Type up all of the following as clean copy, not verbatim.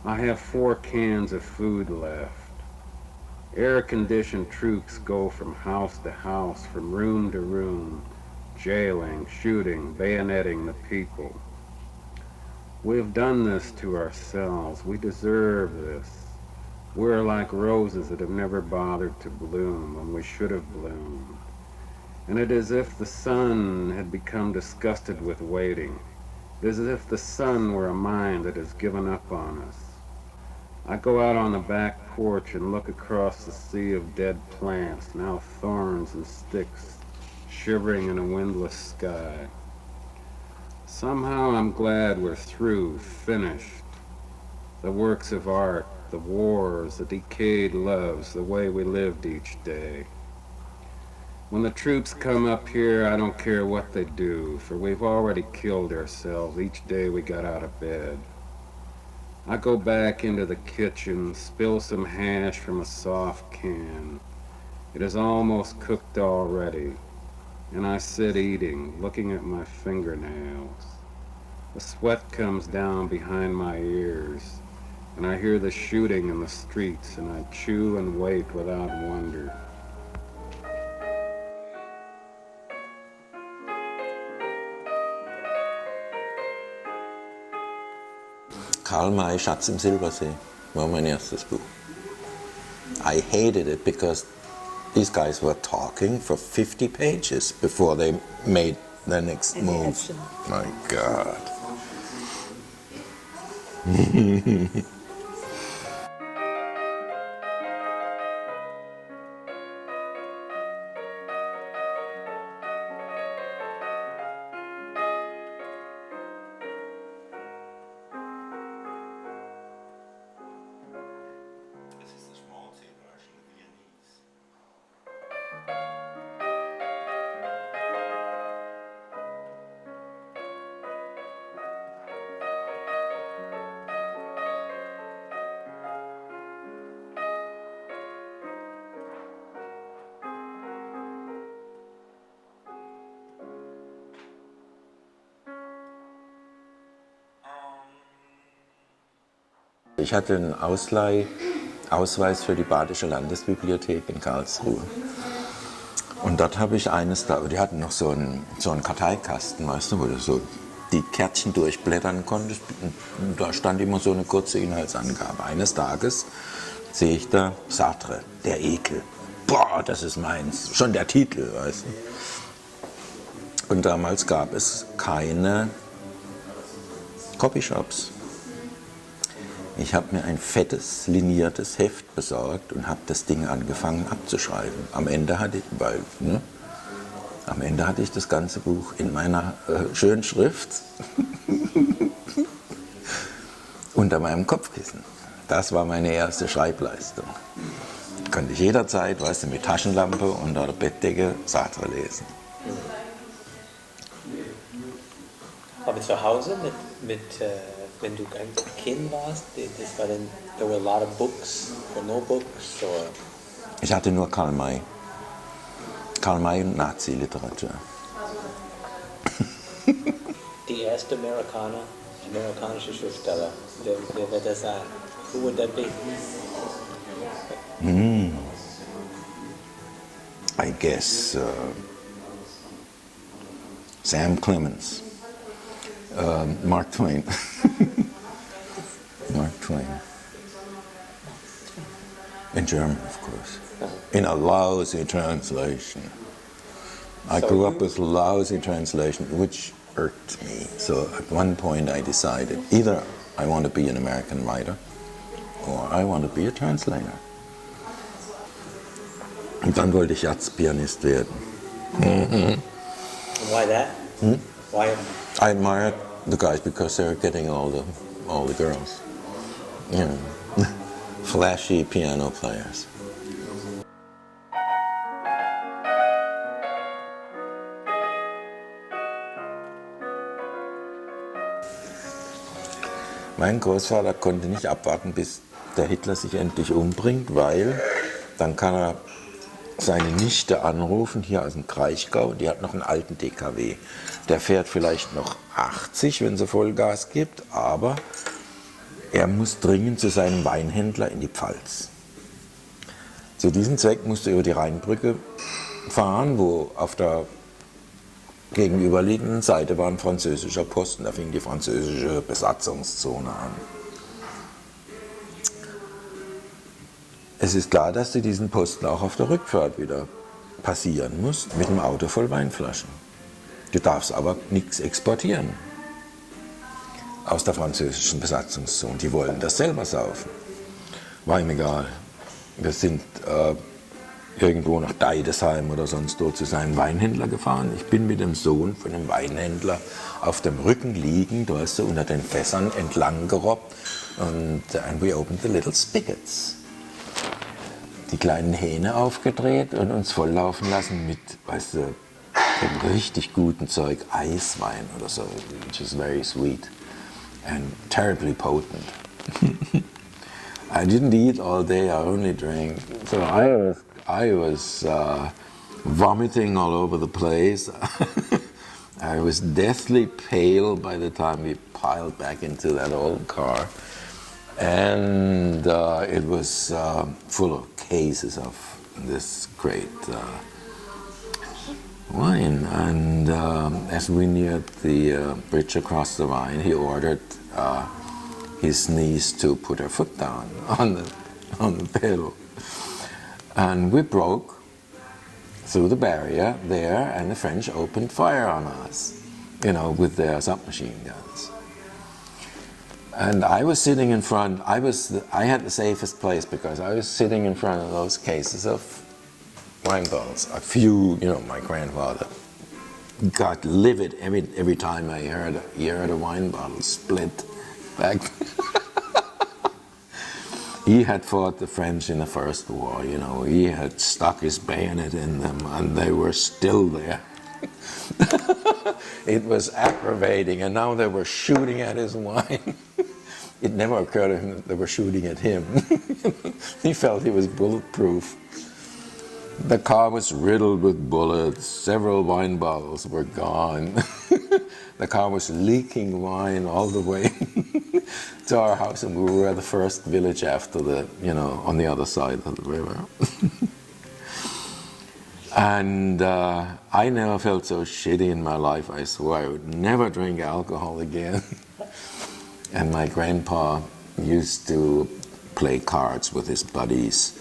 I have 4 cans of food left. Air-conditioned troops go from house to house, from room to room, jailing, shooting, bayoneting the people. We have done this to ourselves. We deserve this. We're like roses that have never bothered to bloom when we should have bloomed. And it is as if the sun had become disgusted with waiting. It is as if the sun were a mind that has given up on us. I go out on the back porch and look across the sea of dead plants, now thorns and sticks, shivering in a windless sky. Somehow I'm glad we're through, finished. The works of art, the wars, the decayed loves, the way we lived each day. When the troops come up here, I don't care what they do, for we've already killed ourselves each day we got out of bed. I go back into the kitchen, spill some hash from a soft can. It is almost cooked already, and I sit eating, looking at my fingernails. The sweat comes down behind my ears, and I hear the shooting in the streets, and I chew and wait without wonder. Karl May, Schatz im Silbersee, war mein erstes Buch. I hated it because these guys were talking for 50 pages before they made their next move. My God. Ich hatte einen Ausweis für die Badische Landesbibliothek in Karlsruhe. Und dort habe ich eines da, die hatten noch so einen Karteikasten, weißt du, wo du so die Kärtchen durchblättern konntest. Und da stand immer so eine kurze Inhaltsangabe. Eines Tages sehe ich da Sartre, der Ekel. Boah, das ist meins. Schon der Titel, weißt du. Und damals gab es keine Copyshops. Ich habe mir ein fettes, liniertes Heft besorgt und habe das Ding angefangen abzuschreiben. Am Ende hatte ich das ganze Buch in meiner schönen Schrift unter meinem Kopfkissen. Das war meine erste Schreibleistung. Konnte ich jederzeit, weißt du, mit Taschenlampe unter der Bettdecke Sartre lesen. Aber zu Hause wenn du ein Kind warst, das war dann, there were a lot of books or no books or? Ich hatte nur Karl May. Karl May und Nazi-Literatur. Die erste amerikanische Schriftsteller, wer wird das sein? Who would that be? I guess Sam Clemens. Mark Twain. Mark Twain. In German, of course. In a lousy translation. I grew up with lousy translation, which irked me. So at one point I decided either I want to be an American writer or I want to be a translator. Und dann wollte ich Jazzpianist werden. Why that? Why? I admired the guys because they were getting all the girls. You know, flashy piano players. Mein Großvater konnte nicht abwarten, bis der Hitler sich endlich umbringt, weil dann kann er seine Nichte anrufen, hier aus dem Kraichgau, die hat noch einen alten DKW. Der fährt vielleicht noch 80, wenn sie Vollgas gibt, aber er muss dringend zu seinem Weinhändler in die Pfalz. Zu diesem Zweck musste er über die Rheinbrücke fahren, wo auf der gegenüberliegenden Seite war ein französischer Posten. Da fing die französische Besatzungszone an. Es ist klar, dass du diesen Posten auch auf der Rückfahrt wieder passieren musst mit einem Auto voll Weinflaschen. Du darfst aber nichts exportieren aus der französischen Besatzungszone. Die wollen das selber saufen. War ihm egal. Wir sind irgendwo nach Deidesheim oder sonst wo zu seinem Weinhändler gefahren. Ich bin mit dem Sohn von dem Weinhändler auf dem Rücken liegend, da ist er unter den Fässern entlang gerobbt und and we opened the little spigots. Die kleinen Hähne aufgedreht und uns volllaufen lassen mit, weißt du, dem richtig guten Zeug, Eiswein oder so, which is very sweet and terribly potent. I didn't eat all day, I only drank. So I was vomiting all over the place. I was deathly pale by the time we piled back into that old car. And it was full of cases of this great wine. And as we neared the bridge across the Rhine, he ordered his niece to put her foot down on the pedal. And we broke through the barrier there, and the French opened fire on us, you know, with their submachine guns. And I was sitting in front, I had the safest place because I was sitting in front of those cases of wine bottles. A few, you know, my grandfather got livid every time he heard a wine bottle split back. He had fought the French in the First War, you know. He had stuck his bayonet in them and they were still there. It was aggravating, and now they were shooting at his wine. It never occurred to him that they were shooting at him. He felt he was bulletproof. The car was riddled with bullets. Several wine bottles were gone. The car was leaking wine all the way to our house, and we were the first village after the, you know, on the other side of the river. And I never felt so shitty in my life. I swore I would never drink alcohol again. And my grandpa used to play cards with his buddies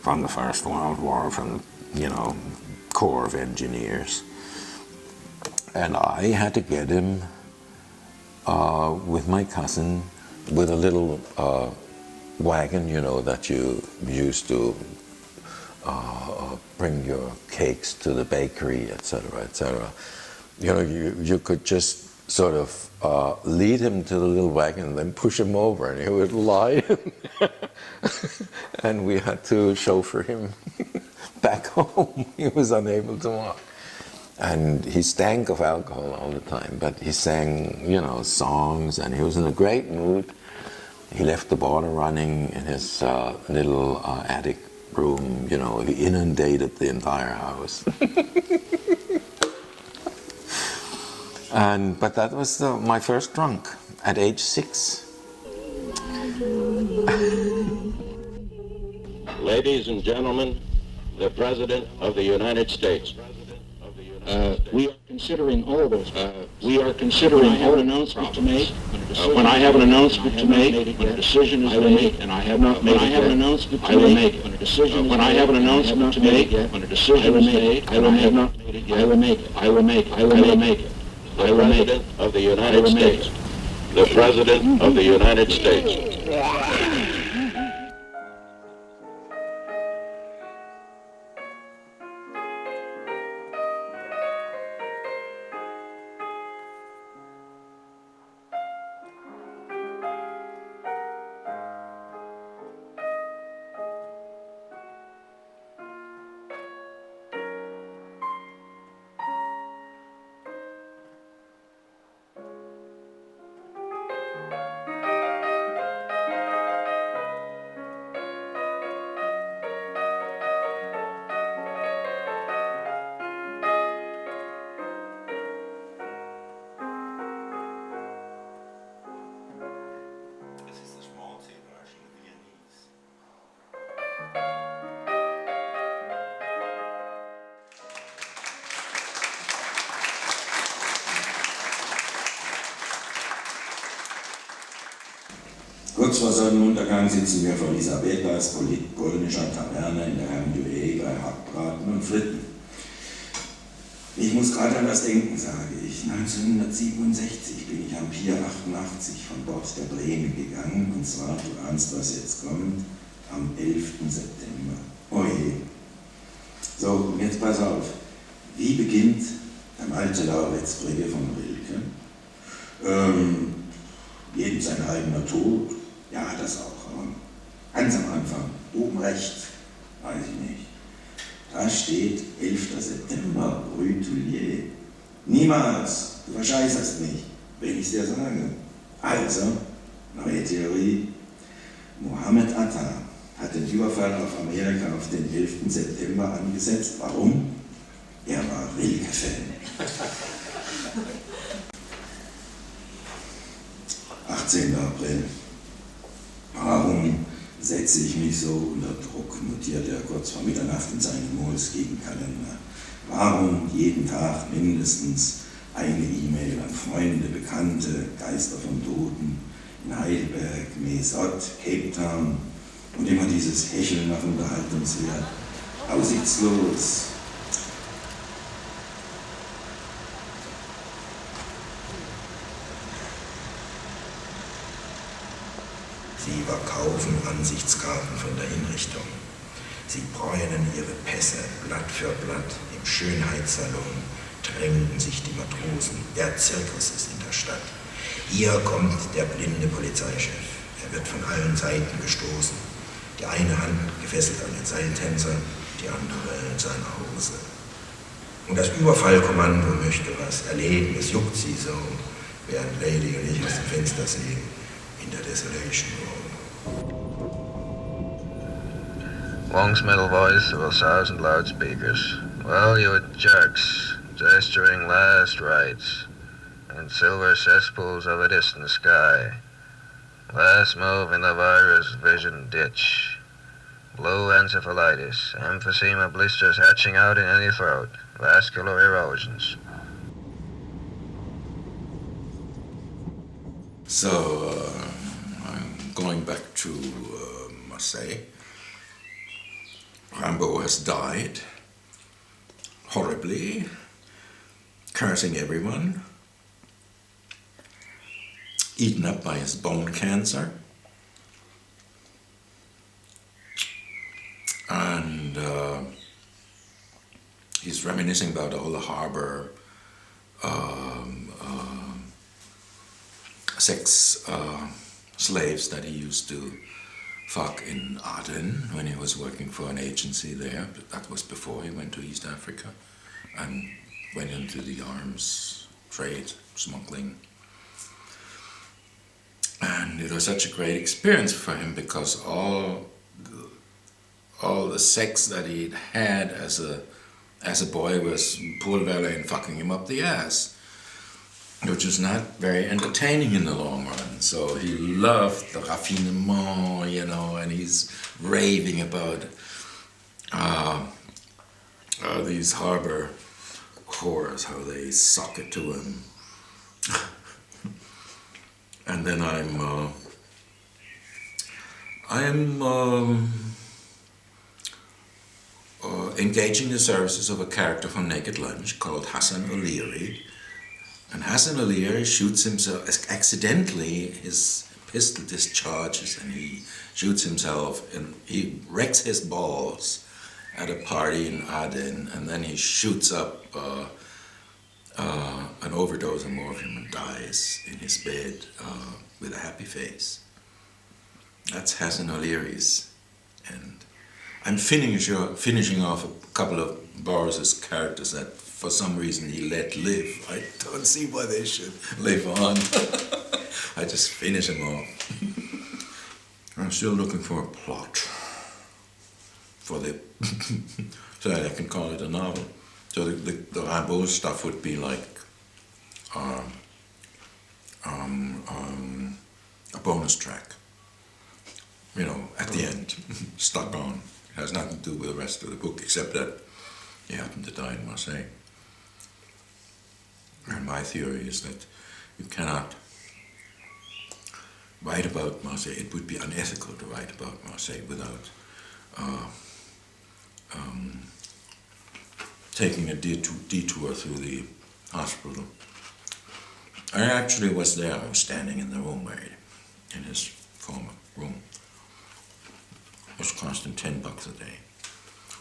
from the First World War, from, you know, Corps of Engineers. And I had to get him with my cousin with a little wagon, you know, that you used to bring your cakes to the bakery, etc., etc. You know, you could just sort of lead him to the little wagon and then push him over, and he would lie. And we had to chauffeur him back home. He was unable to walk. And he stank of alcohol all the time, but he sang, you know, songs, and he was in a great mood. He left the boiler running in his little attic room, you know, he inundated the entire house. But that was my first drunk at age 6. Ladies and gentlemen, the President of the United States. We are considering all those. We are considering all announcements to make. When I have an announcement to make, when a decision is made, and I have not made it yet, I will make it. When a decision, when I have an announcement to make, when a decision is made, and I have not made it yet, I will make it. I will make it. I will make it. The President of the United States. The President of the United States. Kurz vor Sonnenuntergang sitzen wir vor Elisabethas polnischer Taverne in der Herrn bei Hackbraten und Fritten. Ich muss gerade an das denken, sage ich. 1967 bin ich am Pier 88 von Bord der Bremen gegangen, und zwar, du ahnst, was jetzt kommt, am 11. September. Oje. So, und jetzt pass auf. Wie beginnt der Malte Lauritz-Brigge von Rilke? Jedem sein eigener Tod? Ja, das auch. Aber ganz am Anfang, oben rechts, weiß ich nicht. Da steht 11. September, Rue Tullier. Niemals, du verscheißerst mich, wenn ich es dir sage. Also, neue Theorie. Mohammed Atta hat den Überfall auf Amerika auf den 11. September angesetzt. Warum? Er war Rilke-Fan. 18. April. Warum setze ich mich so unter Druck, notiert er kurz vor Mitternacht in seinem Moleskine-Kalender. Warum jeden Tag mindestens eine E-Mail an Freunde, Bekannte, Geister von Toten in Heidelberg, Mesot, Cape Town und immer dieses Hecheln nach Unterhaltungswert. Aussichtslos. Sie verkaufen Ansichtskarten von der Hinrichtung. Sie bräunen ihre Pässe Blatt für Blatt. Im Schönheitssalon drängen sich die Matrosen. Der Zirkus ist in der Stadt. Hier kommt der blinde Polizeichef. Er wird von allen Seiten gestoßen. Die eine Hand gefesselt an den Seiltänzer, die andere in seine Hose. Und das Überfallkommando möchte was erleben. Es juckt sie so, während Lady und ich aus dem Fenster sehen. In der Desolation Room. Wong's middle voice of 1,000 loudspeakers. Well, you jerks, gesturing last rites, in silver cesspools of a distant sky. Last move in the virus vision ditch. Blue encephalitis, emphysema blisters hatching out in any throat, vascular erosions. So, I'm going back to Marseille. Rimbaud has died horribly, cursing everyone, eaten up by his bone cancer, and he's reminiscing about all the harbor sex slaves that he used to fuck in Aden when he was working for an agency there. That was before he went to East Africa and went into the arms trade, smuggling. And it was such a great experience for him because all the sex that he'd had as a boy was Paul Verlaine fucking him up the ass, which was not very entertaining in the long run. So he loved the raffinement, you know, and he's raving about these harbor whores, how they suck it to him. And then I'm engaging the services of a character from Naked Lunch called Hassan O'Leary. And Hassan O'Leary shoots himself, accidentally his pistol discharges and he shoots himself and he wrecks his balls at a party in Aden, and then he shoots up an overdose of morphine and dies in his bed with a happy face. That's Hassan O'Leary's. And I'm finishing off a couple of Boris's characters that for some reason he let live. I don't see why they should live on. I just finish them off. I'm still looking for a plot for the so that I can call it a novel. So the Rimbaud stuff would be like a bonus track, you know, at the end, stuck on. It has nothing to do with the rest of the book except that he happened to die in Marseille. And my theory is that you cannot write about Marseille. It would be unethical to write about Marseille without taking a detour through the hospital. I actually was there. I was standing in the room in his former room. It was costing $10 a day,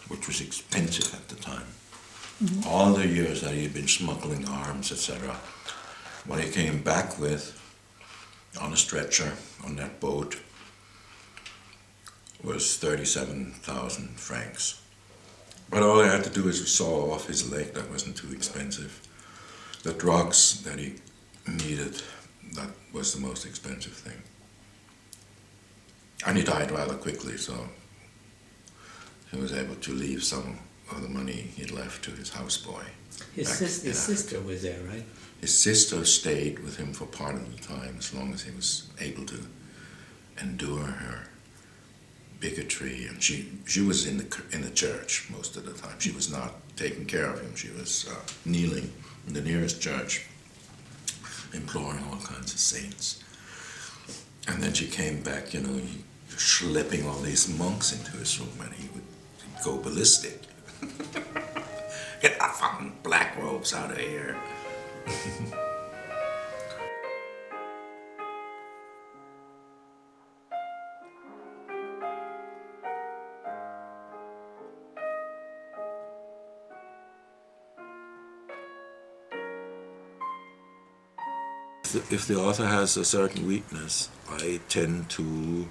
which was expensive at the time. Mm-hmm. All the years that he had been smuggling arms, etc. What he came back with on a stretcher on that boat was 37,000 francs. But all I had to do is saw off his leg. That wasn't too expensive. The drugs that he needed, that was the most expensive thing. And he died rather quickly, so he was able to leave some of the money he'd left to his houseboy. His sister was there, right? His sister stayed with him for part of the time, as long as he was able to endure her bigotry. And she was in the church most of the time. She was not taking care of him. She was kneeling in the nearest church, imploring all kinds of saints. And then she came back, schlepping all these monks into his room, and he would go ballistic. Get the fucking black robes out of here. If the author has a certain weakness, I tend to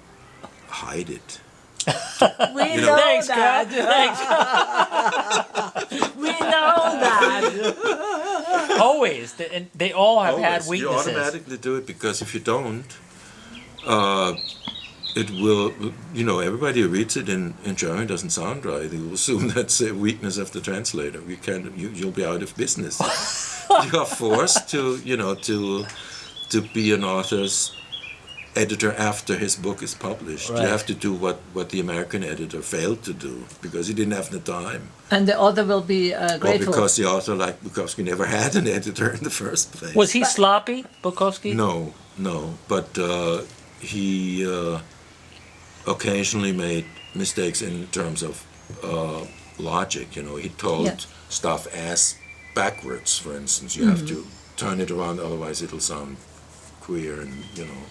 hide it. We know Thanks, that. Thanks. We know that. Always. And they all have had You weaknesses. automatically do it, because if you don't, it will, everybody who reads it in German doesn't sound right. They will assume that's a weakness of the translator. You'll be out of business. You are forced to be an author's editor after his book is published. Right. You have to do what the American editor failed to do, because he didn't have the time. And the author will be Or grateful. because the author, like Bukowski, never had an editor in the first place. Was he sloppy, Bukowski? No, but he occasionally made mistakes in terms of logic. He told stuff as backwards, for instance. You have to turn it around, otherwise it'll sound queer and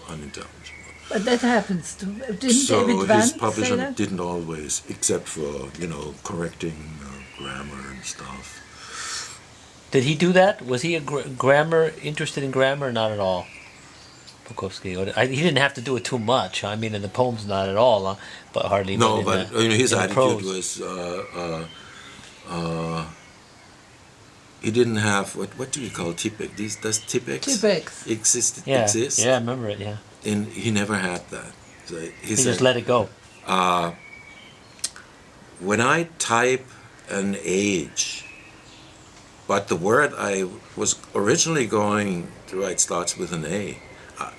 unintelligible. But that happens too. Didn't So David his Vance publisher say that? didn't always, except for correcting grammar and stuff. Did he do that? Was he interested in grammar or not at all? Bukowski. He didn't have to do it too much. I mean, in the poems, not at all, but hardly. No, but his in the attitude prose. was he didn't have what do you call Tipex? Does Tipex exist? Yeah, I remember it. Yeah, And he never had that. So he just let it go. When I type an age, but the word I was originally going to write starts with an A.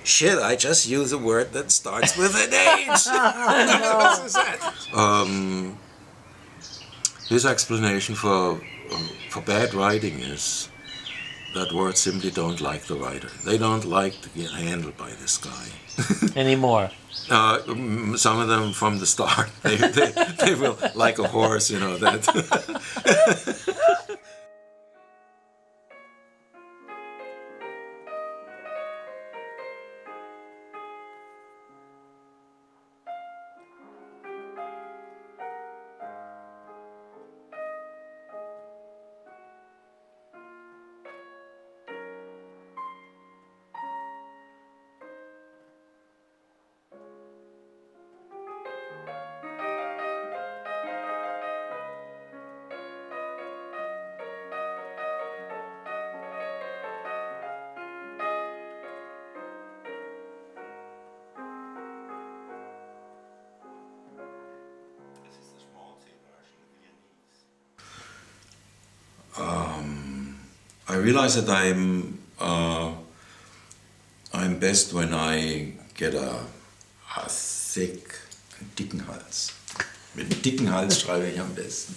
Shit, I just use a word that starts with an H. His explanation for bad writing is that words simply don't like the writer. They don't like to get handled by this guy. Anymore. Some of them from the start. They will, like a horse, that. I realize that I'm best when I get a thick, dicken Hals. Mit dicken Hals schreibe ich am besten.